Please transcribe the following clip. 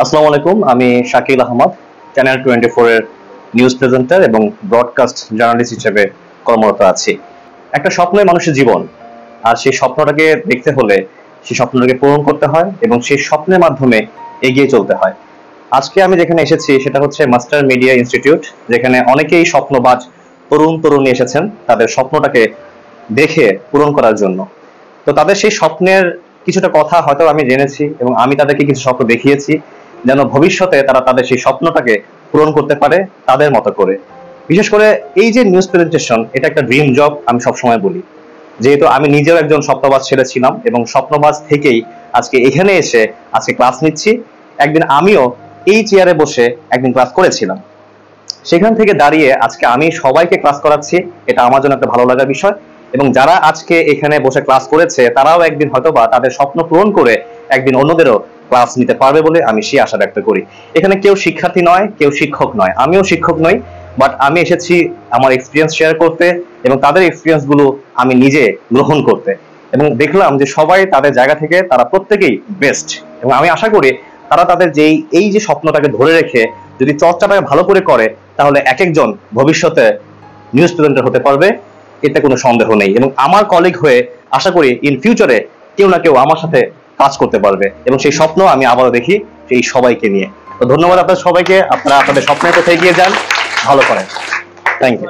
আসসালামু আলাইকুম, আমি শাকিল আহমদ, চ্যানেল 24 এর নিউজ প্রেজেন্টার এবং ব্রডকাস্ট জার্নালিস্ট হিসেবে কর্মরত আছি। একটা স্বপ্নই মানুষের জীবন, আর সেই স্বপ্নটাকে দেখতে হলে সেই স্বপ্নটাকে পূরণ করতে হয় এবং সেই স্বপ্নের মাধ্যমে এগিয়ে চলতে হয়। আজকে আমি যেখানে এসেছি সেটা হচ্ছে মাস্টার মিডিয়া ইনস্টিটিউট, যেখানে অনেকেই স্বপ্নবাজ তরুণী এসেছেন তাদের স্বপ্নটাকে দেখে পূরণ করার জন্য। তো তাদের সেই স্বপ্নের কিছুটা কথা হয়তো আমি জেনেছি এবং আমি তাদেরকে কিছু স্বপ্ন দেখিয়েছি, যেন ভবিষ্যতে তারা তাদের সেই স্বপ্নটাকে পূরণ করতে পারে তাদের মতো করে। বিশেষ করে এই যে নিউজ প্রেজেন্টেশন, এটা একটা ড্রিম জব, আমি সবসময় বলি। যেহেতু আমি নিজেও একজন স্বপ্নবাজ ছেলে ছিলাম এবং স্বপ্নবাজ থেকেই আজকে এখানে এসে আজকে ক্লাস নিচ্ছি। একদিন আমিও এই চেয়ারে বসে একদিন ক্লাস করেছিলাম, সেখান থেকে দাঁড়িয়ে আজকে আমি সবাইকে ক্লাস করাচ্ছি। এটা আমার জন্য একটা ভালো লাগার বিষয়, এবং যারা আজকে এখানে বসে ক্লাস করেছে তারাও একদিন হয়তোবা তাদের স্বপ্ন পূরণ করে একদিন অন্যদেরও ক্লাস নিতে পারবে বলে আমি সেই আশা ব্যক্ত করি। এখানে কেউ শিক্ষার্থী নয়, কেউ শিক্ষক নয়, আমিও শিক্ষক নই, বাট আমি এসেছি আমার এক্সপিরিয়েন্স শেয়ার করতে এবং তাদের এক্সপিরিয়েন্স গুলো আমি নিজে গ্রহণ করতে। এবং দেখলাম যে সবাই তাদের জায়গা থেকে তারা প্রত্যেকেই বেস্ট, এবং আমি আশা করি তারা তাদের যেই এই যে স্বপ্নটাকে ধরে রেখে যদি চর্চাটাকে ভালো করে করে, তাহলে এক একজন ভবিষ্যতে নিউজ প্রেজেন্টার হতে পারবে, এতে কোনো সন্দেহ নেই। এবং আমার কলিগ হয়ে আশা করি ইন ফিউচারে কেউ না কেউ আমার সাথে কাজ করতে পারবে, এবং সেই স্বপ্ন আমি আবারও দেখি এই সবাইকে নিয়ে। তো ধন্যবাদ আপনাদের সবাইকে, আপনারা আপনাদের স্বপ্নের পথে এগিয়ে যান, ভালো করেন। Thank you.